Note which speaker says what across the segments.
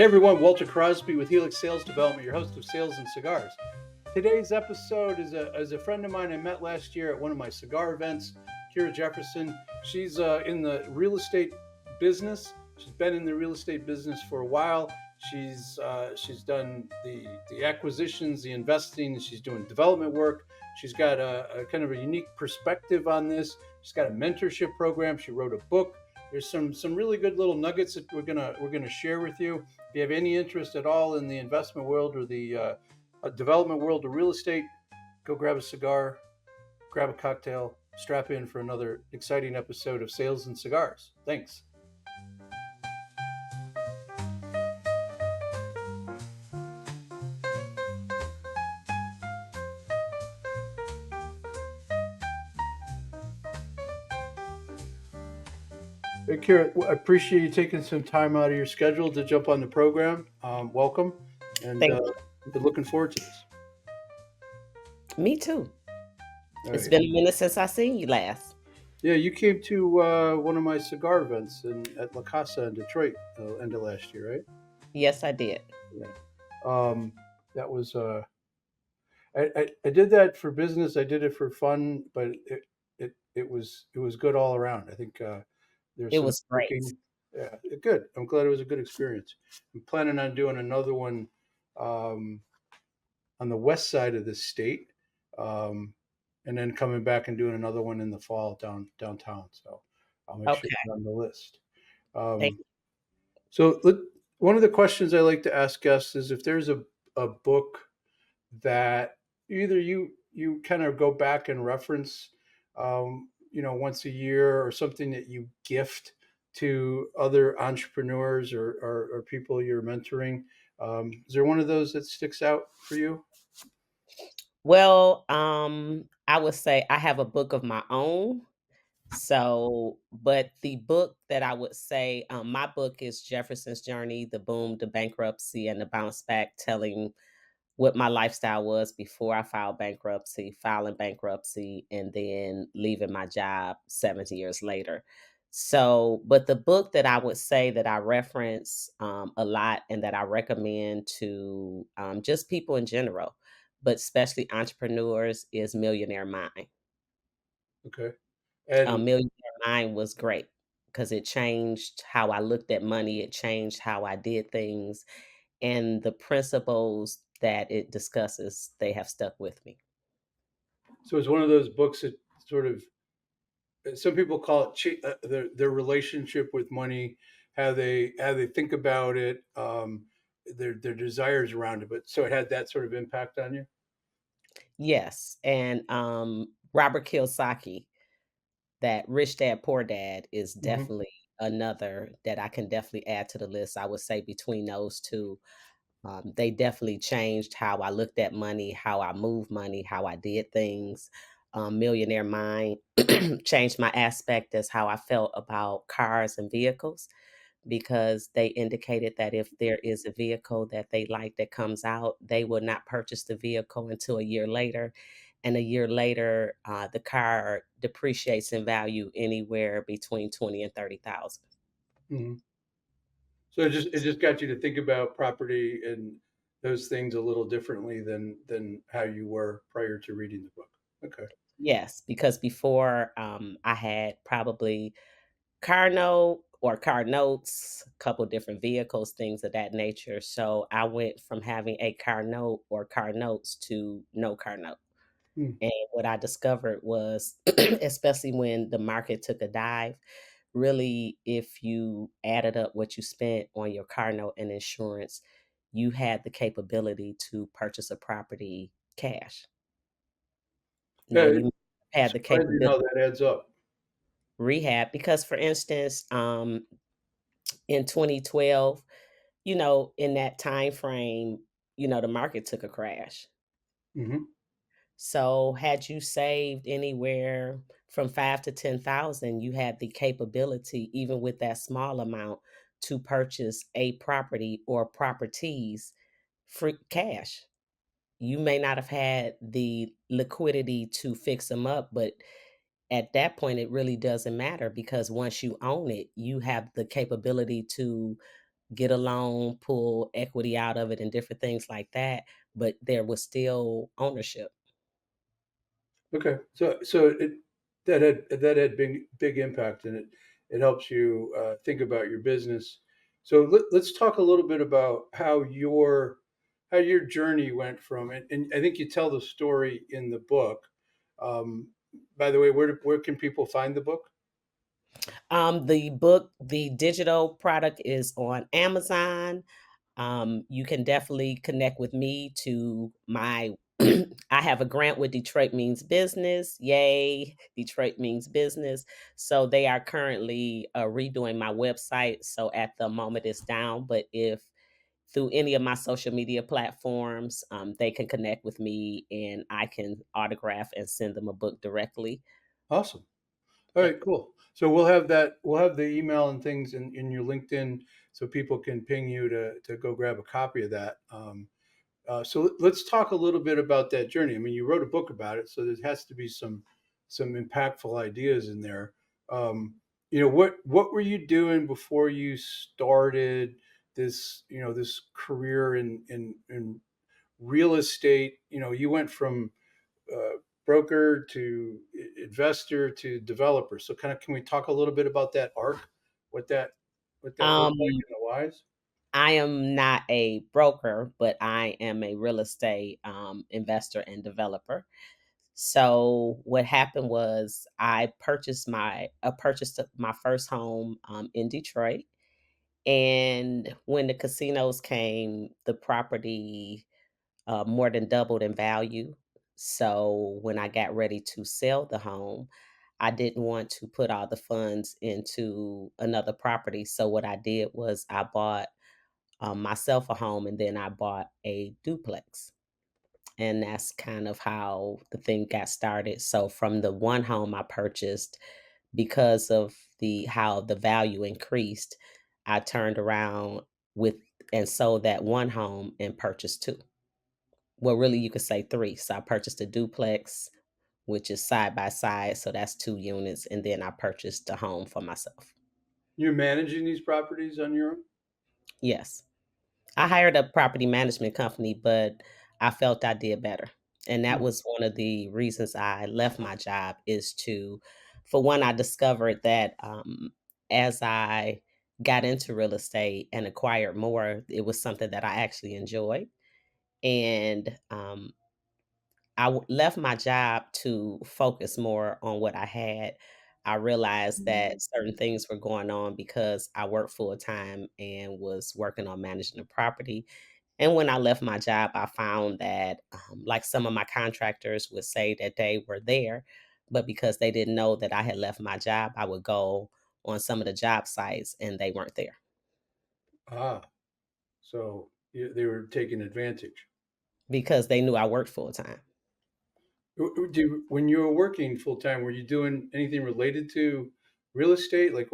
Speaker 1: Hey everyone, Walter Crosby with Helix Sales Development, your host of Sales and Cigars. Today's episode is a friend of mine I met last year at one of my cigar events, Kyra Jefferson. She's in the real estate business. She's been in the real estate business for a while. She's done the acquisitions, the investing. She's doing development work. She's got a kind of a unique perspective on this. She's got a mentorship program. She wrote a book. There's some really good little nuggets that we're gonna share with you. If you have any interest at all in the investment world or the development world of real estate, go grab a cigar, grab a cocktail, strap in for another exciting episode of Sales and Cigars. Thanks. Hey, Kira, I appreciate you taking some time out of your schedule to jump on the program. Welcome, and
Speaker 2: Thank
Speaker 1: I've been looking forward to this.
Speaker 2: Me too.
Speaker 1: All
Speaker 2: It's
Speaker 1: right.
Speaker 2: been a minute since I seen you last.
Speaker 1: Yeah, you came to one of my cigar events at La Casa in Detroit end of last year, right?
Speaker 2: Yes, I did.
Speaker 1: Yeah. That was I did that for business. I did it for fun, but it was good all around. I think there's
Speaker 2: It
Speaker 1: some
Speaker 2: was great.
Speaker 1: thinking. Yeah, good. I'm glad it was a good experience. I'm planning on doing another one um, on the west side of the state, um, and then coming back and doing another one in the fall downtown. So I'll make sure
Speaker 2: Okay.
Speaker 1: it's on the list.
Speaker 2: Thank
Speaker 1: Um, so one of the questions I like to ask guests is if there's a book that either you kind of go back and reference, once a year, or something that you gift to other entrepreneurs or people you're mentoring. Is there one of those that sticks out for you?
Speaker 2: Well, I would say I have a book of my own. So, but the book that I would say, my book is Jefferson's Journey, the Boom, the Bankruptcy, and the Bounce Back, telling what my lifestyle was before I filed bankruptcy, filing bankruptcy, and then leaving my job 70 years later. So, but the book that I would say that I reference a lot and that I recommend to just people in general, but especially entrepreneurs, is Millionaire Mind.
Speaker 1: Okay. And
Speaker 2: Millionaire Mind was great because it changed how I looked at money. It changed how I did things, and the principles that it discusses, they have stuck with me.
Speaker 1: so it's one of those books that sort of, some people call it their relationship with money, how they think about it, their desires around it. But so it had that sort of impact on you.
Speaker 2: Yes, and, Robert Kiyosaki, that Rich Dad Poor Dad, is
Speaker 1: Hmm.
Speaker 2: definitely another that I can definitely add to the list. I would say between those 2, they definitely changed how I looked at money, how I moved money, how I did things. Millionaire Mind changed my aspect as how I felt about cars and vehicles, because they indicated that if there is a vehicle that they like that comes out, they will not purchase the vehicle until a year later. And a year later, the car depreciates in value anywhere between 20 and 30,000.
Speaker 1: Hmm. So it just got you to think about property and those things a little differently than how you were prior to reading the book. Okay.
Speaker 2: Yes, because before, I had probably car note or car notes, a couple different vehicles, things of that nature. So I went from having a car note or car notes to no car note.
Speaker 1: Hmm.
Speaker 2: And what I discovered was, especially when the market took a dive, really, if you added up what you spent on your car note and insurance, you had the capability to purchase a property cash. Now,
Speaker 1: Yeah,
Speaker 2: you
Speaker 1: it's
Speaker 2: had the
Speaker 1: surprising how
Speaker 2: capability
Speaker 1: that adds up.
Speaker 2: rehab because, for instance, in 2012, in that time frame, the market took a crash.
Speaker 1: Hmm.
Speaker 2: So had you saved anywhere from 5 to 10,000, you had the capability, even with that small amount, to purchase a property or properties for cash. You may not have had the liquidity to fix them up, but at that point, it really doesn't matter because once you own it, you have the capability to get a loan, pull equity out of it, and different things like that. But there was still ownership.
Speaker 1: Okay, so that had big impact, and it helps you think about your business. So let's talk a little bit about how your journey went from, and I think you tell the story in the book. Um, by the way, where can people find the book?
Speaker 2: The book, the digital product is on Amazon. You can definitely connect with me to my I have a grant with Detroit Means Business. Yay, Detroit Means Business. So they are currently redoing my website. So at the moment it's down, but if through any of my social media platforms, they can connect with me and I can autograph and send them a book directly.
Speaker 1: Awesome. All right, cool. So we'll have the email and things in your LinkedIn so people can ping you to go grab a copy of that. So let's talk a little bit about that journey. I mean, you wrote a book about it, so there has to be some impactful ideas in there. Um, what were you doing before you started this career in real estate? You went from broker to investor to developer. So kind of, can we talk a little bit about that arc? What that what that looked like
Speaker 2: Um,
Speaker 1: and the whys?
Speaker 2: I am not a broker, but I am a real estate investor and developer. So what happened was I purchased my first home in Detroit, and when the casinos came, the property more than doubled in value. So when I got ready to sell the home, I didn't want to put all the funds into another property. So what I did was I bought myself a home, and then I bought a duplex. And that's kind of how the thing got started. So from the one home I purchased, because of the how the value increased, I turned around with and sold that one home and purchased two. Well, really, you could say three. So I purchased a duplex, which is side by side. So that's two units. And then I purchased a home for myself.
Speaker 1: You're managing these properties on your own?
Speaker 2: Yes. I hired a property management company, but I felt I did better. And that
Speaker 1: Hmm.
Speaker 2: was one of the reasons I left my job is to, for one, I discovered that as I got into real estate and acquired more, it was something that I actually enjoyed. And left my job to focus more on what I had. I realized that certain things were going on because I worked full time and was working on managing the property. And when I left my job, I found that, like some of my contractors would say that they were there, but because they didn't know that I had left my job, I would go on some of the job sites and they weren't there
Speaker 1: Ah, so they were taking advantage.
Speaker 2: because they knew I worked full time.
Speaker 1: When you were working full time, were you doing anything related to real estate? Like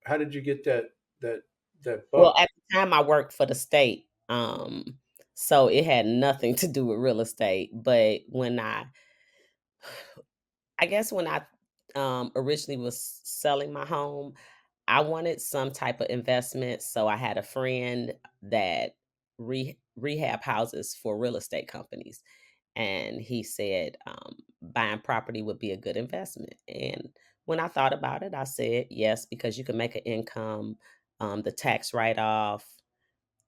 Speaker 1: how did you get that that
Speaker 2: Well,
Speaker 1: bug?
Speaker 2: at the time I worked for the state, so it had nothing to do with real estate. But I guess when I originally was selling my home, I wanted some type of investment. So I had a friend that rehab houses for real estate companies. And he said buying property would be a good investment. And when I thought about it, I said yes, because you can make an income, the tax write off,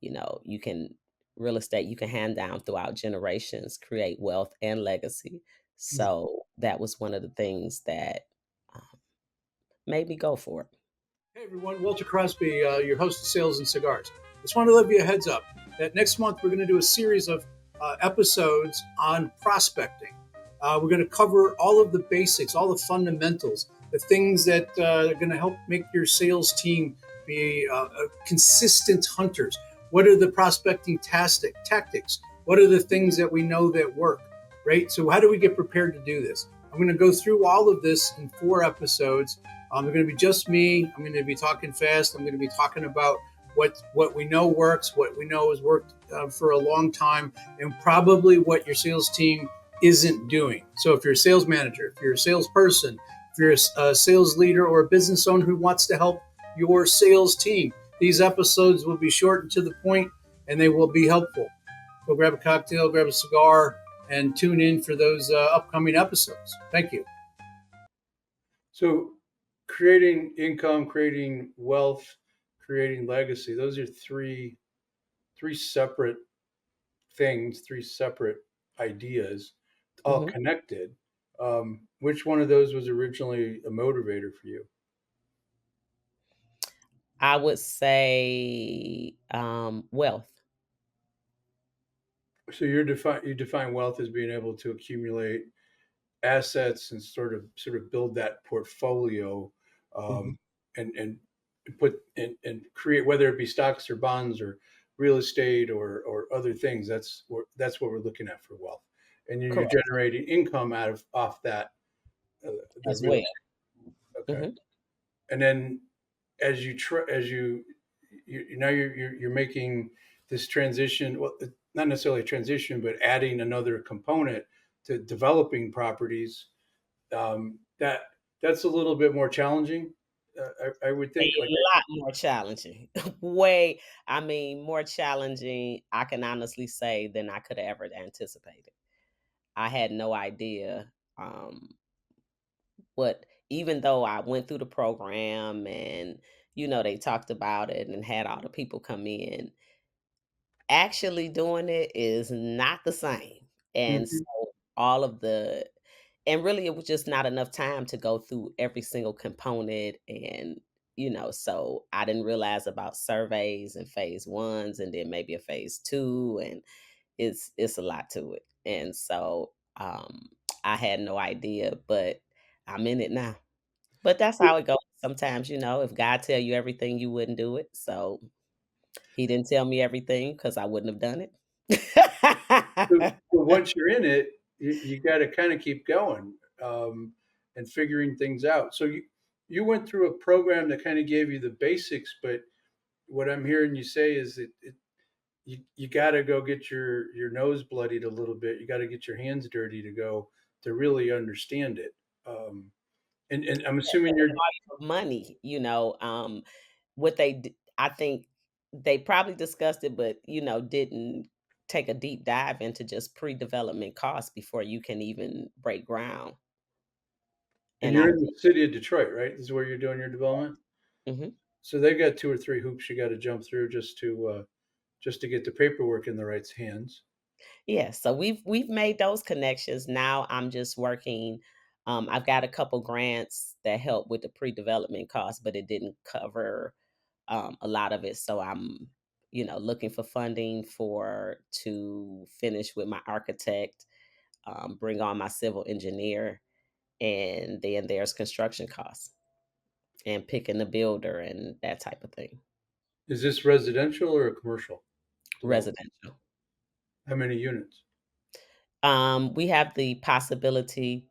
Speaker 2: you can real estate you can hand down throughout generations, create wealth and legacy. So that was one of the things that um, made me go for it.
Speaker 1: Hey everyone, Walter Crosby, your host of Sales and Cigars. Just wanted to give you a heads up that next month we're going to do a series of episodes on prospecting. We're going to cover all of the basics, all the fundamentals, the things that are going to help make your sales team be consistent hunters. What are the prospecting tactics? What are the things that we know that work, right? So, how do we get prepared to do this? I'm going to go through all of this in 4 episodes. They're going to be just me. I'm going to be talking fast. I'm going to be talking about what we know works, what we know has worked for a long time, and probably what your sales team isn't doing. So if you're a sales manager, if you're a salesperson, if you're a sales leader or a business owner who wants to help your sales team, These episodes will be short and to the point, and they will be helpful. Go grab a cocktail, grab a cigar, and tune in for those upcoming episodes. Thank you. So, creating income, creating wealth, creating legacy, those are three separate things, three separate ideas, all
Speaker 2: Mhm.
Speaker 1: connected. Which one of those was originally a motivator for you?
Speaker 2: I would say, wealth.
Speaker 1: So you define wealth as being able to accumulate assets and sort of build that portfolio,
Speaker 2: Mhm.
Speaker 1: um, and put and create, whether it be stocks or bonds or real estate or other things. That's what we're looking at for wealth, and you're
Speaker 2: Correct.
Speaker 1: generating income out of off that, the
Speaker 2: As
Speaker 1: real
Speaker 2: well.
Speaker 1: estate. Okay,
Speaker 2: Mhm.
Speaker 1: and then as you try as you now you're making this transition, well, not necessarily a transition, but adding another component to developing properties. That's a little bit more challenging, I would
Speaker 2: A
Speaker 1: think. Like,
Speaker 2: lot more challenging. Way, I mean, more challenging, I can honestly say, than I could have ever anticipated. I had no idea, what even though I went through the program and, they talked about it and had all the people come in, actually doing it is not the same. And so
Speaker 1: mhm.
Speaker 2: all of the and really it was just not enough time to go through every single component, and so I didn't realize about surveys and phase ones and then maybe a phase two, and it's a lot to it. And so I had no idea, but I'm in it now. But that's how it goes. Sometimes, if God tell you everything, you wouldn't do it. So he didn't tell me everything because I wouldn't have done it.
Speaker 1: But once you're in it, you got to kind of keep going, and figuring things out. So you went through a program that kind of gave you the basics, but what I'm hearing you say is that you got to go get your nose bloodied a little bit. You got to get your hands dirty to really understand it. Um, and I'm assuming
Speaker 2: The
Speaker 1: you're
Speaker 2: value of money, what I think they probably discussed it, but didn't take a deep dive into just pre-development costs before you can even break ground.
Speaker 1: and
Speaker 2: And
Speaker 1: you're
Speaker 2: I
Speaker 1: in the city of Detroit, right? This is where you're doing your development.
Speaker 2: Mhm.
Speaker 1: So they got two or three hoops you got to jump through just to get the paperwork in the right hands.
Speaker 2: Yeah, so we've made those connections. Now I'm just working. I've got a couple grants that help with the pre-development costs, but it didn't cover a lot of it. So I'm, looking for funding for to finish with my architect, bring on my civil engineer, and then there's construction costs and picking the builder and that type of thing.
Speaker 1: Is this residential or a commercial development?
Speaker 2: Residential.
Speaker 1: How many units?
Speaker 2: We have the possibility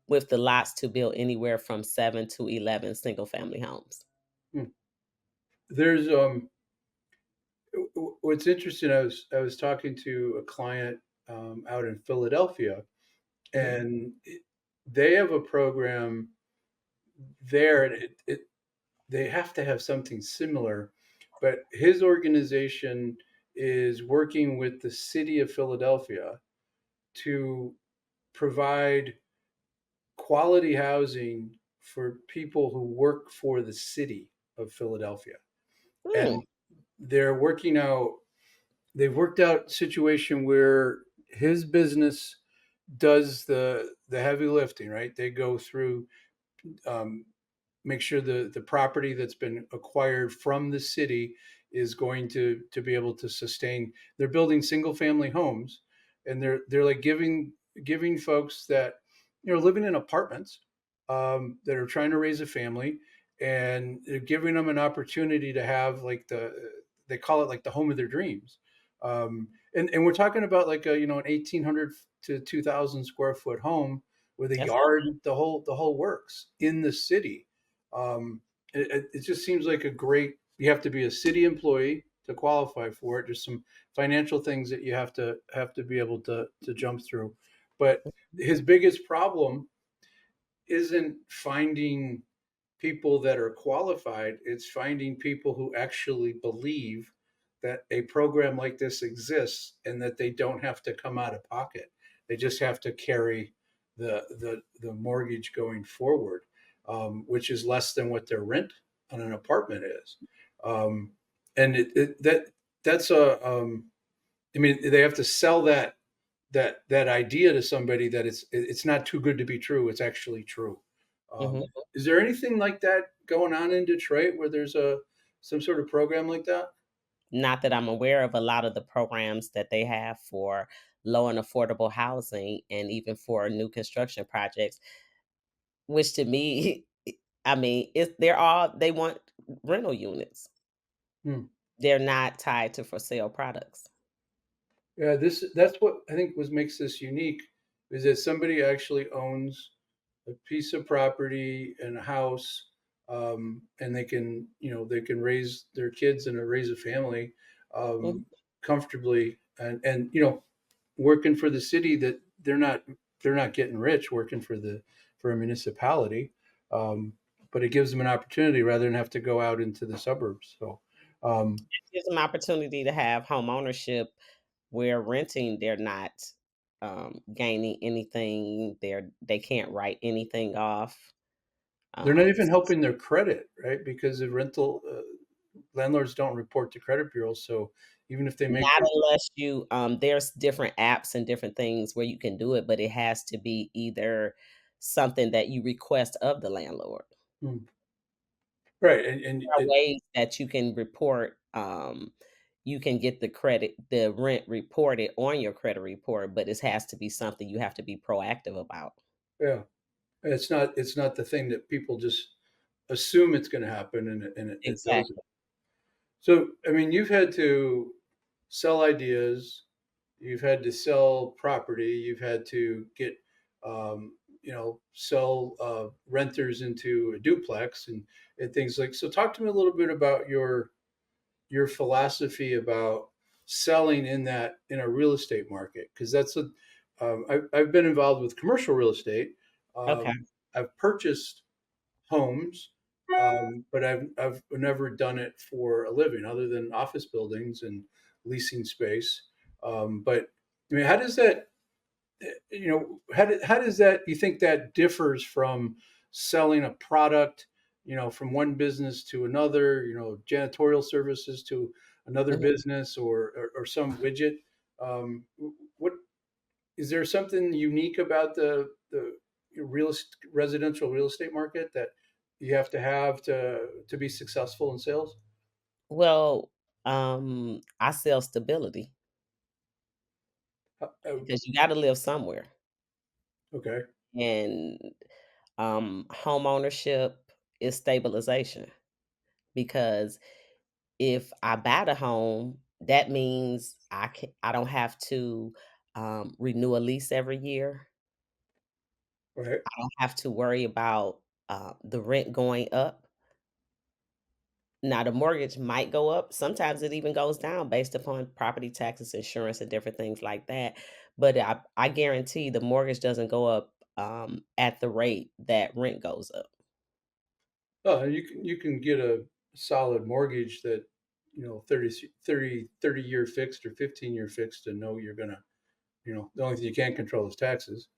Speaker 2: with the lots to build anywhere from 7 to 11 single family homes.
Speaker 1: Hmm. There's what's interesting. I was talking to a client, out in Philadelphia,
Speaker 2: Mhm.
Speaker 1: and they have a program there, and they have to have something similar, but his organization is working with the city of Philadelphia to provide quality housing for people who work for the city of Philadelphia.
Speaker 2: Mm,
Speaker 1: And they're working out, they've worked out a situation where his business does the heavy lifting, right? They go through, um, make sure the property that's been acquired from the city is going to be able to sustain. They're building single family homes, and they're like giving folks that living in apartments, that are trying to raise a family, and they're giving them an opportunity to have like they call it like the home of their dreams. And we're talking about like an 1,800 to 2,000 square foot home with a
Speaker 2: that's
Speaker 1: yard, the whole works in the city. It just seems like a great. You have to be a city employee to qualify for it. There's some financial things that you have to be able to jump through. But his biggest problem isn't finding people that are qualified. It's finding people who actually believe that a program like this exists and that they don't have to come out of pocket. They just have to carry the mortgage going forward, which is less than what their rent on an apartment is. Um, and that's a I mean, they have to sell that idea to somebody that it's not too good to be true. It's actually true.
Speaker 2: Mhm.
Speaker 1: Is there anything like that going on in Detroit where there's a some sort of program like that?
Speaker 2: Not that I'm aware of. A lot of the programs that they have for low and affordable housing and even for new construction projects, which to me, I mean, they're all they want rental units.
Speaker 1: Hmm.
Speaker 2: They're not tied to for sale products.
Speaker 1: Yeah, that's what I think was makes this unique is that somebody actually owns a piece of property and a house, and they can they can raise their kids and raise a family
Speaker 2: Mhm.
Speaker 1: comfortably, and working for the city that they're not getting rich working for a municipality, um, but it gives them an opportunity rather than have to go out into the suburbs. So um,
Speaker 2: Gives them opportunity to have home ownership where renting, they're not, gaining anything, they can't write anything off,
Speaker 1: they're not even
Speaker 2: s
Speaker 1: helping their credit, right? Because the rental landlords don't report to credit bureaus, so even if they make
Speaker 2: not
Speaker 1: their
Speaker 2: unless you there's different apps and different things where you can do it, but it has to be either something that you request of the landlord.
Speaker 1: Hmm. Right, and
Speaker 2: There are ways that you can report, you can get the rent reported on your credit report, but it has to be something you have to be proactive about.
Speaker 1: yeah, it's not the thing that people just assume it's going to happen, and it doesn't.
Speaker 2: Exactly.
Speaker 1: So, I mean, you've had to sell ideas, you've had to sell property, you've had to get, sell renters into a duplex and things like. So, talk to me a little bit about your philosophy about selling in that in a real estate market because that's a I've been involved with commercial real estate.
Speaker 2: Okay.
Speaker 1: I've purchased homes, but I've never done it for a living other than office buildings and leasing space. But I mean, how does that how does that you think that differs from selling a product, from one business to another, janitorial services to another
Speaker 2: Mhm.
Speaker 1: business or some widget? What is there something unique about the residential real estate market that you have to be successful in sales?
Speaker 2: Well, I sell stability
Speaker 1: Uh,
Speaker 2: because you gotta live somewhere,
Speaker 1: okay,
Speaker 2: and, home ownership is stabilization because if I buy the home, that means I don't have to, renew a lease every year.
Speaker 1: right.
Speaker 2: I don't have to worry about, the rent going up. Now the mortgage might go up, sometimes it even goes down based upon property taxes, insurance, and different things like that, but I guarantee the mortgage doesn't go up, at the rate that rent goes up.
Speaker 1: Oh, you can get a solid mortgage that 30 year fixed or 15-year fixed and know you're gonna the only thing you can't control is taxes,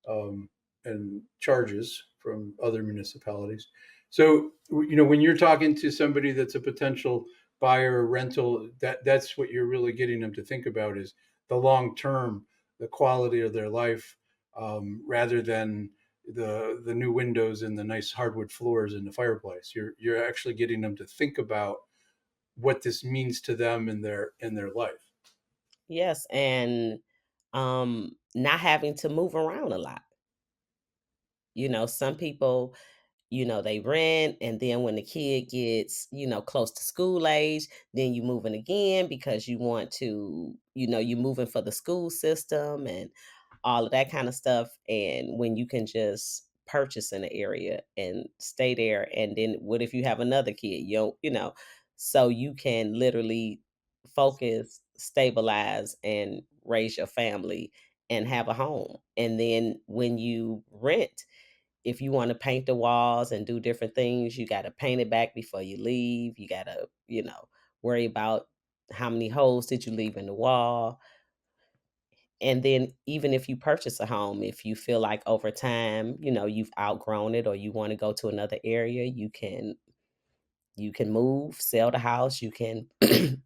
Speaker 1: um, and charges from other municipalities. So, when you're talking to somebody that's a potential buyer or rental, that's what you're really getting them to think about is the long term, the quality of their life, rather than the new windows and the nice hardwood floors in the fireplace. You're actually getting them to think about what this means to them in their life.
Speaker 2: Yes, and, not having to move around a lot. Some people, they rent, and then when the kid gets, close to school age, then you moving again because you want to, you moving for the school system and all of that kind of stuff. And when you can just purchase in the area and stay there, and then what if you have another kid? So you can literally focus, stabilize, and raise your family and have a home. And then when you rent, if you want to paint the walls and do different things, you got to paint it back before you leave. You got to, worry about how many holes did you leave in the wall. And then even if you purchase a home, if you feel like over time, you've outgrown it or you want to go to another area, you can move, sell the house, you can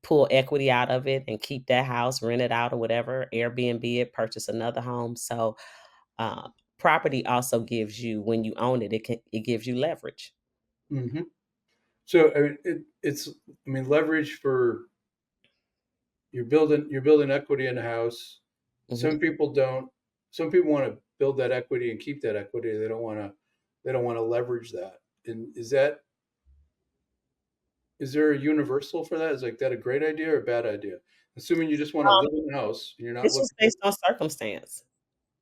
Speaker 2: pull equity out of it and keep that house, rent it out or whatever, Airbnb it, purchase another home. So, uh, property also gives you, when you own it, it gives you leverage.
Speaker 1: Hmm. So I mean, it's I mean leverage for you're building equity in a house.
Speaker 2: Mhm.
Speaker 1: Some people don't. Some people want to build that equity and keep that equity. They don't want to leverage that. And is there a universal for that? Is like that a great idea or a bad idea? Assuming you just want to
Speaker 2: Um,
Speaker 1: live in the house and you're not
Speaker 2: it's
Speaker 1: looking
Speaker 2: just based on circumstance,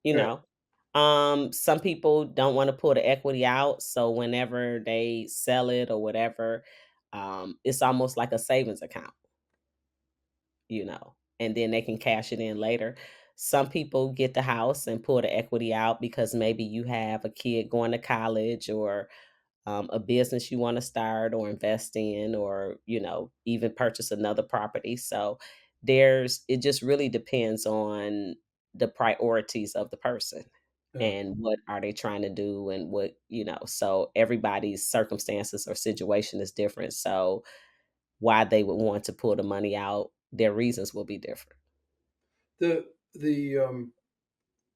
Speaker 2: you
Speaker 1: right.
Speaker 2: know. Some people don't want to pull the equity out, so whenever they sell it or whatever, it's almost like a savings account. And then they can cash it in later. Some people get the house and pull the equity out because maybe you have a kid going to college or a business you want to start or invest in or, even purchase another property. So it just really depends on the priorities of the person
Speaker 1: Yeah.
Speaker 2: and what are they trying to do and so everybody's circumstances or situation is different. So why they would want to pull the money out, their reasons will be different.
Speaker 1: The the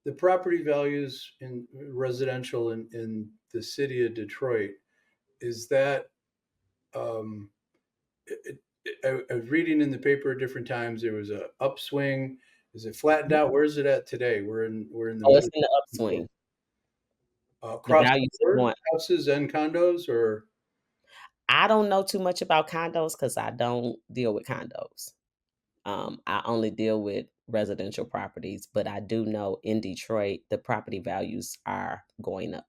Speaker 1: the property values in residential in the city of Detroit, is that um, I was reading in the paper at different times there was a upswing. Is it flattened out? Where is it at today? We're in the
Speaker 2: Oh, it's
Speaker 1: middle
Speaker 2: in the upswing. The
Speaker 1: across the
Speaker 2: values are
Speaker 1: board,
Speaker 2: going.
Speaker 1: houses and condos, or
Speaker 2: I don't know too much about condos because I don't deal with condos. I only deal with residential properties, but I do know in Detroit, the property values are going up.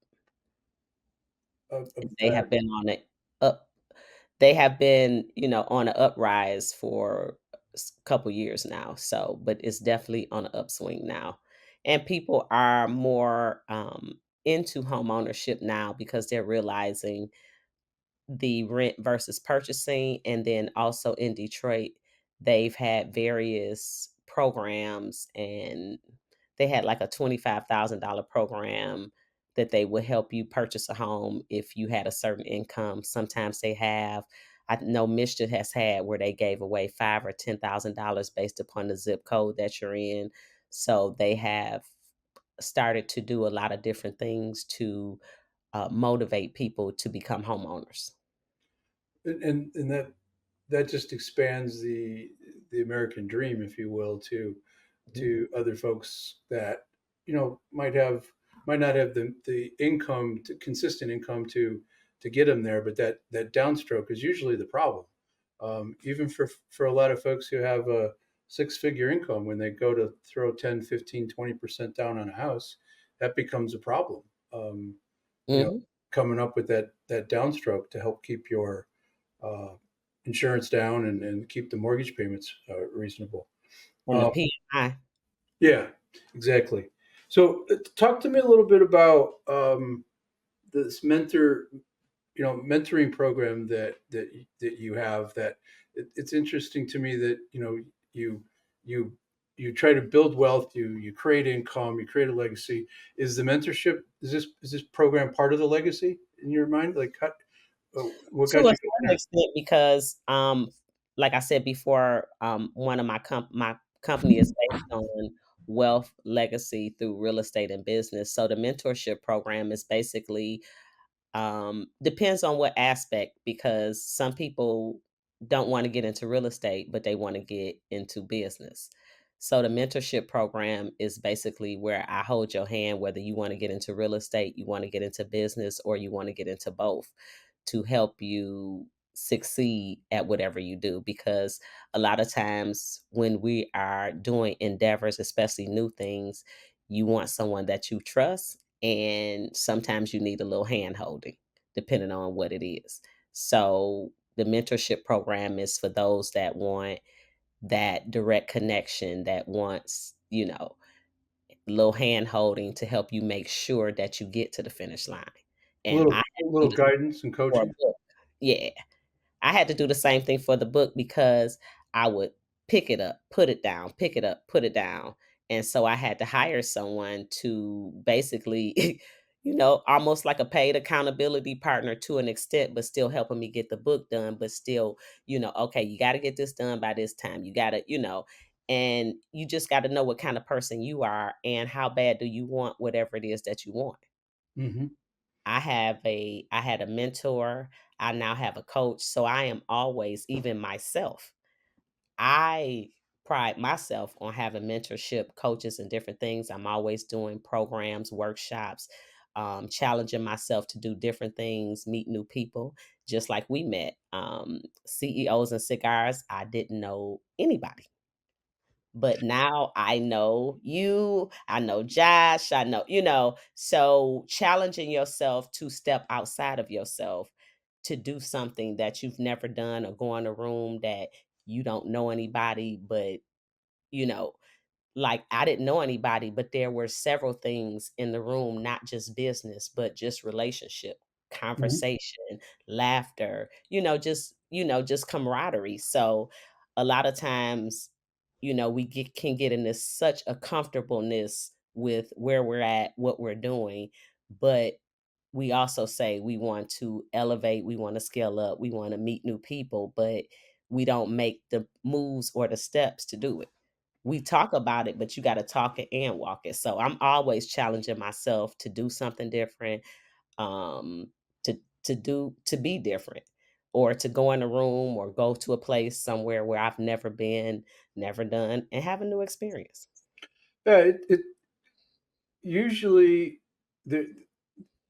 Speaker 2: They
Speaker 1: uh,
Speaker 2: have been on it up. They have been, on an uprise for couple years now. So, but it's definitely on an upswing now, and people are more into home ownership now because they're realizing the rent versus purchasing, and then also in Detroit, they've had various programs, and they had like a $25,000 program that they would help you purchase a home if you had a certain income. Sometimes they have, I know Michigan has had where they gave away five or $10,000 based upon the zip code that you're in. So they have started to do a lot of different things to motivate people to become homeowners.
Speaker 1: and that just expands the American dream, if you will,
Speaker 2: Mhm.
Speaker 1: to other folks that might not have the income, consistent income to get them there, but that downstroke is usually the problem. Even for a lot of folks who have a six-figure income, when they go to throw 10, 15, 20% down on a house, that becomes a problem. Um, you know,
Speaker 2: Mhm.
Speaker 1: coming up with that downstroke to help keep your uh, insurance down and keep the mortgage payments reasonable.
Speaker 2: And the
Speaker 1: Uh,
Speaker 2: PMI.
Speaker 1: yeah, exactly. So, talk to me a little bit about this mentoring program that you have. That it's interesting to me that you you you try to build wealth, you create income, you create a legacy. Is the mentorship is this program part of the legacy in your mind? Like, what
Speaker 2: To
Speaker 1: got
Speaker 2: a
Speaker 1: you
Speaker 2: certain
Speaker 1: going
Speaker 2: extent, because, like I said before, one of my company is based on wealth legacy through real estate and business. So the mentorship program is basically, depends on what aspect, because some people don't wanna get into real estate, but they wanna get into business. So the mentorship program is basically where I hold your hand, whether you wanna get into real estate, you wanna get into business, or you wanna get into both, to help you succeed at whatever you do. Because a lot of times when we are doing endeavors, especially new things, you want someone that you trust, and sometimes you need a little hand holding depending on what it is. So the mentorship program is for those that want that direct connection, that wants, little hand holding to help you make sure that you get to the finish line. And I had to do
Speaker 1: little
Speaker 2: this
Speaker 1: guidance and
Speaker 2: for a
Speaker 1: coaching.
Speaker 2: book. Yeah. I had to do the same thing for the book because I would pick it up, put it down, pick it up, put it down. And so I had to hire someone to basically, almost like a paid accountability partner to an extent, but still helping me get the book done, but still, okay, you got to get this done by this time. You got to, and you just got to know what kind of person you are and how bad do you want whatever it is that you want.
Speaker 1: Hmm.
Speaker 2: I had a mentor, I now have a coach, so I am always even myself. I pride myself on having mentorship coaches and different things. I'm always doing programs, workshops, challenging myself to do different things, meet new people, just like we met. CEOs and cigars, I didn't know anybody. But now I know you, I know Josh, I know, so challenging yourself to step outside of yourself to do something that you've never done or go in a room that you don't know anybody, but you know, like, I didn't know anybody, but there were several things in the room, not just business, but just relationship,
Speaker 1: Hmm.
Speaker 2: conversation, laughter, just camaraderie. So a lot of times, we can get in this such a comfortableness with where we're at, what we're doing, but we also say we want to elevate, we want to scale up, we want to meet new people, but we don't make the moves or the steps to do it. We talk about it, but you gotta talk it and walk it. So I'm always challenging myself to do something different, um, to be different, or to go in a room or go to a place somewhere where I've never been, never done, and have a new experience.
Speaker 1: Yeah, it usually the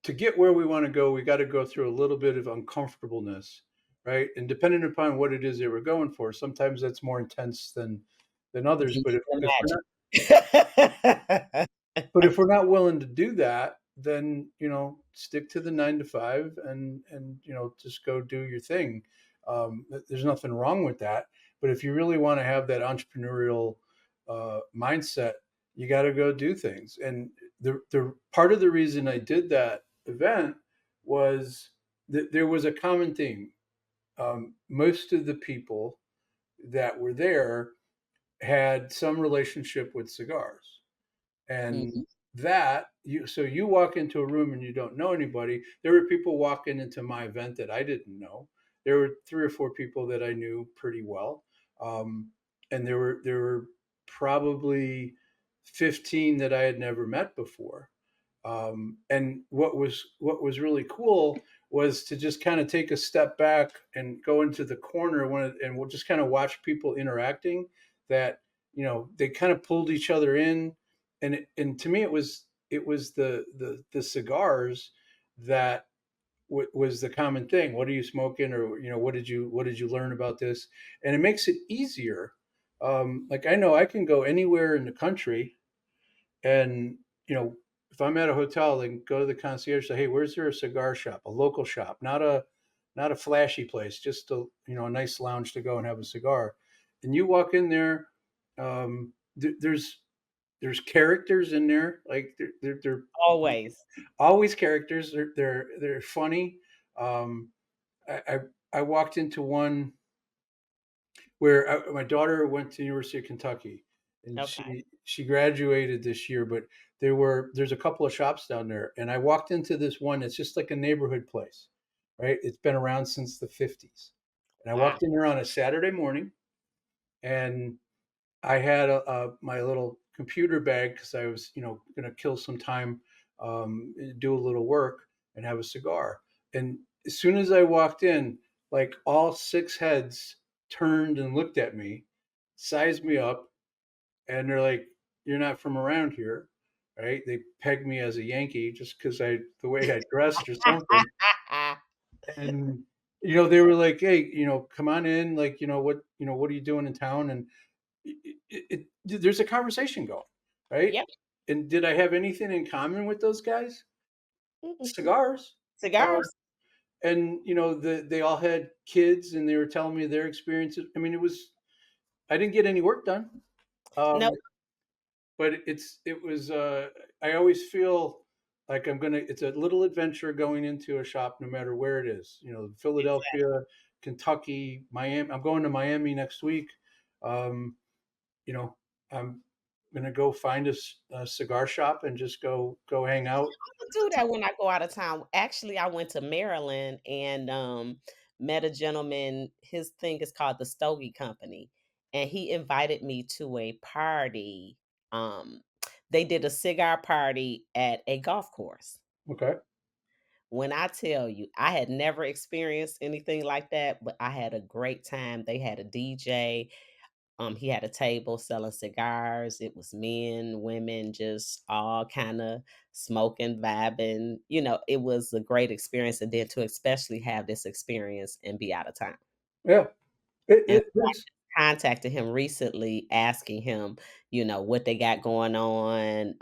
Speaker 1: to get where we want to go, we got to go through a little bit of uncomfortableness, right? And depending upon what it is that we're going for, sometimes that's more intense than others.
Speaker 2: You
Speaker 1: But if we're not
Speaker 2: can imagine.
Speaker 1: if we're not willing to do that, then stick to the 9 to 5 and just go do your thing. There's nothing wrong with that. But if you really want to have that entrepreneurial mindset, you got to go do things. And the part of the reason I did that event was that there was a common theme. Most of the people that were there had some relationship with cigars, and
Speaker 2: Mhm.
Speaker 1: that you walk into a room and you don't know anybody. There were people walking into my event that I didn't know. There were 3 or 4 people that I knew pretty well, and there were probably 15 that I had never met before. And what was really cool was to just kind of take a step back and go into the corner and we'll just kind of watch people interacting. That they kind of pulled each other in, and to me it was the cigars that was the common thing. What are you smoking, or what did you learn about this? And it makes it easier. Like, I know I can go anywhere in the country, and if I'm at a hotel, then go to the concierge, say, "Hey, where's there a cigar shop, a local shop, not a flashy place, just a nice lounge to go and have a cigar." And you walk in there, there's characters in there, like they're
Speaker 2: Always.
Speaker 1: always characters. They're funny. Um, I walked into one where my daughter went to the University of Kentucky, and
Speaker 2: Okay.
Speaker 1: she graduated this year. But there's a couple of shops down there, and I walked into this one. It's just like a neighborhood place, right? It's been around since the '50s, and I
Speaker 2: Wow.
Speaker 1: walked in there on a Saturday morning, and I had my little computer bag because I was, going to kill some time, do a little work, and have a cigar. And as soon as I walked in, like, all 6 heads turned and looked at me, sized me up, and they're like, "You're not from around here, right?" They pegged me as a Yankee just because the way I dressed or something. And they were like, "Hey, come on in. Like, what are you doing in town?" And there's a conversation going, right?
Speaker 2: Yep.
Speaker 1: And did I have anything in common with those guys?
Speaker 2: Mm-mm.
Speaker 1: Cigars. Uh,
Speaker 2: Cigars.
Speaker 1: and they all had kids, and they were telling me their experiences. I mean, I didn't get any work done.
Speaker 2: No,
Speaker 1: Um, but it was, I always feel like it's a little adventure going into a shop no matter where it is, Philadelphia, Kentucky, Miami. I'm going to Miami next week. Um, you know, I'm gonna go find a cigar shop and just go hang out.
Speaker 2: Do that when I go out of town. Actually, I went to Maryland and met a gentleman. His thing is called the Stogie Company, and he invited me to a party. Um, they did a cigar party at a golf course.
Speaker 1: Okay.
Speaker 2: When I tell you, I had never experienced anything like that, but I had a great time. They had a DJ. He had a table selling cigars. It was men, women, just all kind of smoking, vibing. It was a great experience. And then to especially have this experience and be out of town.
Speaker 1: Yeah.
Speaker 2: And
Speaker 1: It
Speaker 2: so I
Speaker 1: is.
Speaker 2: just contacted him recently, asking him, what they got going on,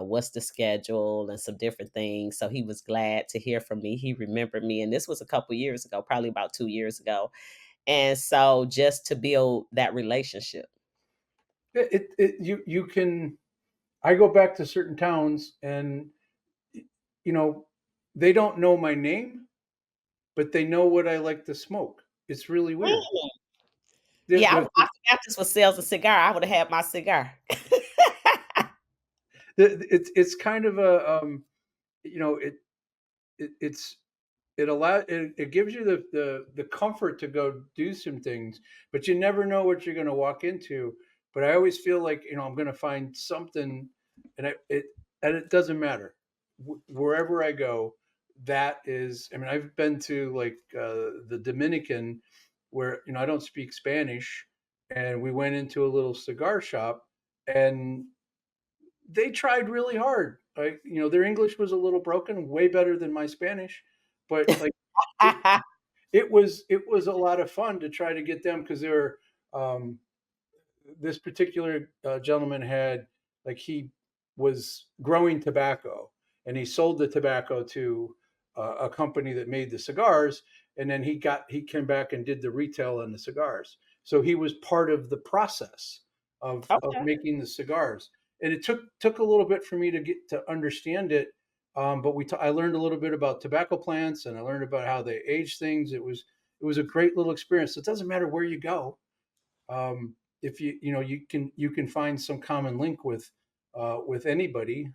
Speaker 2: what's the schedule and some different things. So he was glad to hear from me. He remembered me. And this was a couple years ago, probably about 2 years ago. And so just to build that relationship.
Speaker 1: You can. I go back to certain towns, and you know, they don't know my name, but they know what I like to smoke. It's really weird.
Speaker 2: Yeah, I
Speaker 1: The,
Speaker 2: I forgot this was sales a cigar. I woulda had my cigar.
Speaker 1: it's kind of a you know it it's it gives you the comfort to go do some things, but you never know what you're going to walk into. But I always feel like I'm going to find something, and it doesn't matter wherever I go. That is, I mean, I've been to like the Dominican, where I don't speak Spanish, and we went into a little cigar shop, and they tried really hard. Like, their English was a little broken, way better than my Spanish, but like it, it was a lot of fun to try to get them because they were um, this particular gentleman had like he was growing tobacco and he sold the tobacco to a company that made the cigars, and then he came back and did the retail on the cigars, so he was part of the process of
Speaker 2: Okay.
Speaker 1: making the cigars, and it took a little bit for me to get to understand it, but I learned a little bit about tobacco plants, and I learned about how they age things. It was a great little experience. It doesn't matter where you go, if you can find some common link with anybody,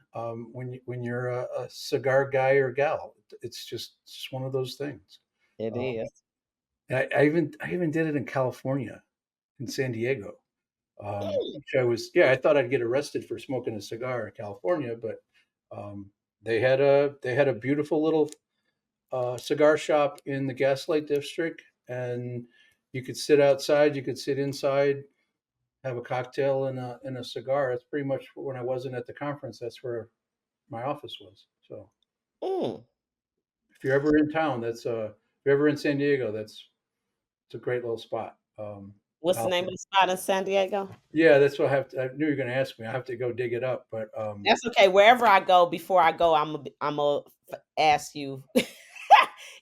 Speaker 1: when you're a cigar guy or gal. It's just one of those things.
Speaker 2: It
Speaker 1: Uh,
Speaker 2: is.
Speaker 1: I even did it in California, in San Diego.
Speaker 2: Mm.
Speaker 1: Which I thought I'd get arrested for smoking a cigar in California, but um, they had a beautiful little cigar shop in the Gaslight District, and you could sit outside, you could sit inside, have a cocktail and a cigar. That's pretty much when I wasn't at the conference. That's where my office was. So
Speaker 2: Mm.
Speaker 1: if you're ever in town, if you're ever in San Diego, it's a great little spot.
Speaker 2: What's the
Speaker 1: I'll,
Speaker 2: name of the spot in San Diego?
Speaker 1: yeah, that's what I knew you were going to ask me. I have to go dig it up, but
Speaker 2: That's okay. Wherever I go, before I go, I'm ask you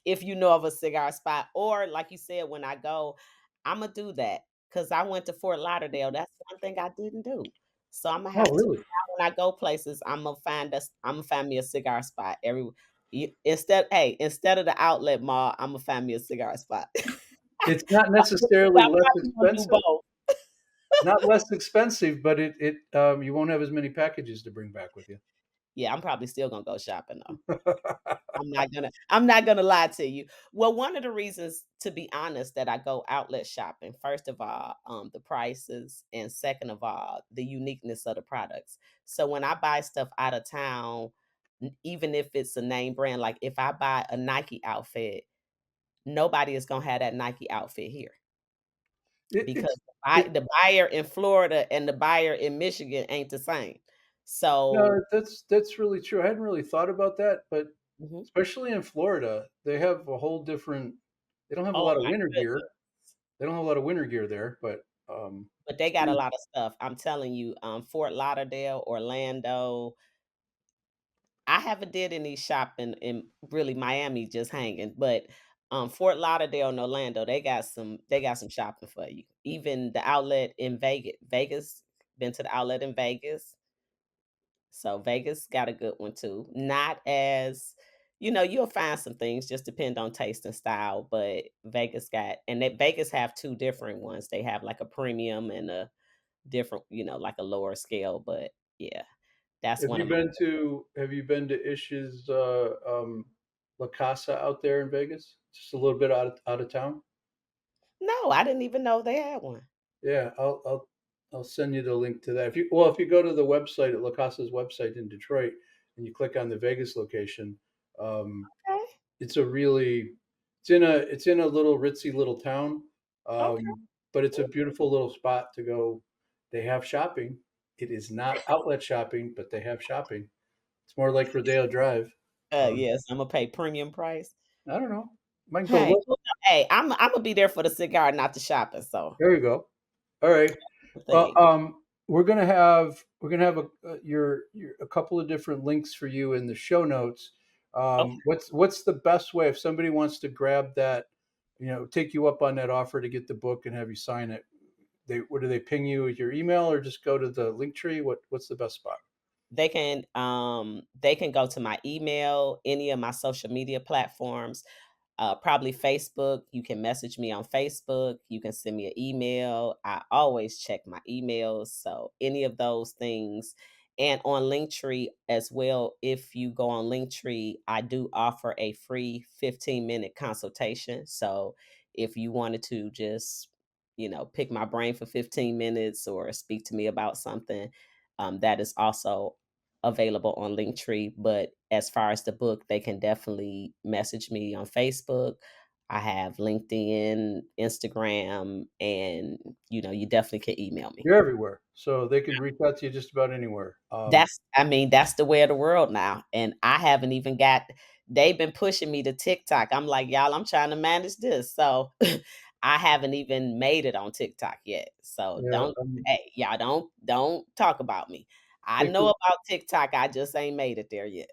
Speaker 2: if you know of a cigar spot, or like you said, when I go, Imma do that because I went to Fort Lauderdale. That's one thing I didn't do. So Imma
Speaker 1: oh,
Speaker 2: have to
Speaker 1: really?
Speaker 2: now when I go places, Imma find me a cigar spot instead of the outlet mall, Imma find me a cigar spot.
Speaker 1: It's not
Speaker 2: I
Speaker 1: necessarily less
Speaker 2: probably gonna do
Speaker 1: expensive.
Speaker 2: both.
Speaker 1: Not less expensive, but you won't have as many packages to bring back with you.
Speaker 2: Yeah, I'm probably still gonna go shopping though. I'm not gonna lie to you. Well, one of the reasons, to be honest, that I go outlet shopping, first of all, the prices, and second of all, the uniqueness of the products. So when I buy stuff out of town, even if it's a name brand, like if I buy a Nike outfit, nobody is gonna have that Nike outfit here
Speaker 1: It,
Speaker 2: because
Speaker 1: it's it,
Speaker 2: the buyer in Florida and the buyer in Michigan ain't the same. So
Speaker 1: No, that's really true. I hadn't really thought about that, but
Speaker 2: mhm.
Speaker 1: especially in Florida, they have a whole different. They don't have a
Speaker 2: Oh
Speaker 1: lot of
Speaker 2: my
Speaker 1: winter gear.
Speaker 2: goodness.
Speaker 1: They don't have a lot of winter gear there, but
Speaker 2: But they got a lot of stuff. I'm telling you, Fort Lauderdale, Orlando. I haven't did any shopping in really Miami, just hanging, but Fort Lauderdale and Orlando, they got some shopping for you. Even the outlet in Vegas. Been to the outlet in Vegas. So Vegas got a good one too. Not as you'll find some things just depend on taste and style, but Vegas got and that Vegas have two different ones. They have like a premium and a different, like a lower scale, but yeah, that's one of my
Speaker 1: Have you been to Ish's La Casa out there in Vegas? Just a little bit out of town.
Speaker 2: No, I didn't even know they had one.
Speaker 1: Yeah, I'll send you the link to that. If you go to the website at La Casa's website in Detroit and you click on the Vegas location, um,
Speaker 2: Okay.
Speaker 1: it's a really it's in a little ritzy little town,
Speaker 2: Okay.
Speaker 1: but it's a beautiful little spot to go. They have shopping. It is not outlet shopping, but they have shopping. It's more like Rodeo Drive.
Speaker 2: Yes, I'm gonna pay premium price.
Speaker 1: I don't know. Might go
Speaker 2: Hey,
Speaker 1: look.
Speaker 2: well, no, hey, I'm gonna be there for the cigar, not the shopping. So
Speaker 1: There you go. All right.
Speaker 2: the
Speaker 1: Well,
Speaker 2: thing.
Speaker 1: we're gonna have a couple of different links for you in the show notes.
Speaker 2: Okay.
Speaker 1: What's the best way if somebody wants to grab that, take you up on that offer to get the book and have you sign it? What do they ping you with your email or just go to the link tree? What's the best spot?
Speaker 2: They can go to my email, any of my social media platforms. Probably Facebook. You can message me on Facebook. You can send me an email. I always check my emails. So any of those things. And on Linktree as well, if you go on Linktree, I do offer a free 15-minute consultation. So if you wanted to just, pick my brain for 15 minutes or speak to me about something, that is also available on Linktree. But as far as the book, they can definitely message me on Facebook. I have LinkedIn, Instagram, and you definitely can email me.
Speaker 1: You're everywhere, so they can reach out to you just about anywhere.
Speaker 2: That's the way of the world now. And I haven't even got they've been pushing me to TikTok. I'm like, y'all, I'm trying to manage this. So I haven't even made it on TikTok yet. So
Speaker 1: Yeah,
Speaker 2: don't hey, y'all don't talk about me. I
Speaker 1: take
Speaker 2: know
Speaker 1: your
Speaker 2: about TikTok. I just ain't made it there yet.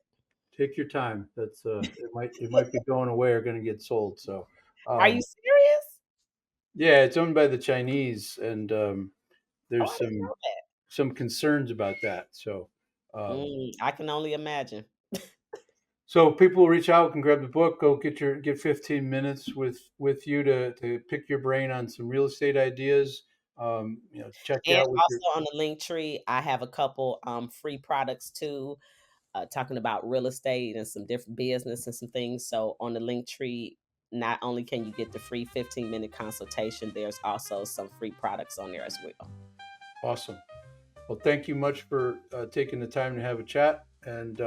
Speaker 1: take your time. That's it might be going away or going to get sold. So,
Speaker 2: Are you
Speaker 1: um,
Speaker 2: serious?
Speaker 1: yeah, it's owned by the Chinese, and
Speaker 2: Oh,
Speaker 1: there's
Speaker 2: I didn't know that.
Speaker 1: some concerns about that. So, um,
Speaker 2: I can only imagine.
Speaker 1: so people will reach out, can grab the book, go get 15 minutes with you to pick your brain on some real estate ideas. Check you
Speaker 2: And
Speaker 1: out with your
Speaker 2: also on the link tree, I have a couple free products too, talking about real estate and some different business and some things. So on the link tree, not only can you get the free 15-minute consultation, there's also some free products on there as well.
Speaker 1: awesome. Well, thank you much for taking the time to have a chat, and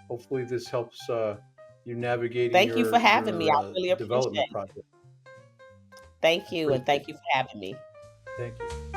Speaker 1: hopefully this helps you navigating
Speaker 2: Thank you for
Speaker 1: your
Speaker 2: having me.
Speaker 1: your
Speaker 2: I
Speaker 1: uh,
Speaker 2: really appreciate
Speaker 1: development
Speaker 2: it.
Speaker 1: project.
Speaker 2: Thank you, and
Speaker 1: Appreciate
Speaker 2: thank you
Speaker 1: it.
Speaker 2: for having me.
Speaker 1: Thank you.